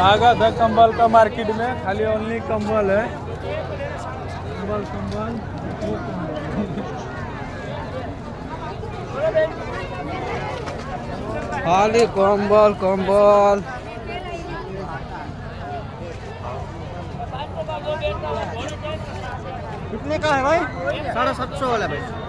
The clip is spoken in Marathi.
आगा था कंबल का मार्केट में खाली ओनली कंबल है कंबल कंबल खाली कंबल कंबल कितने का है भाई? 750 वाला भाई।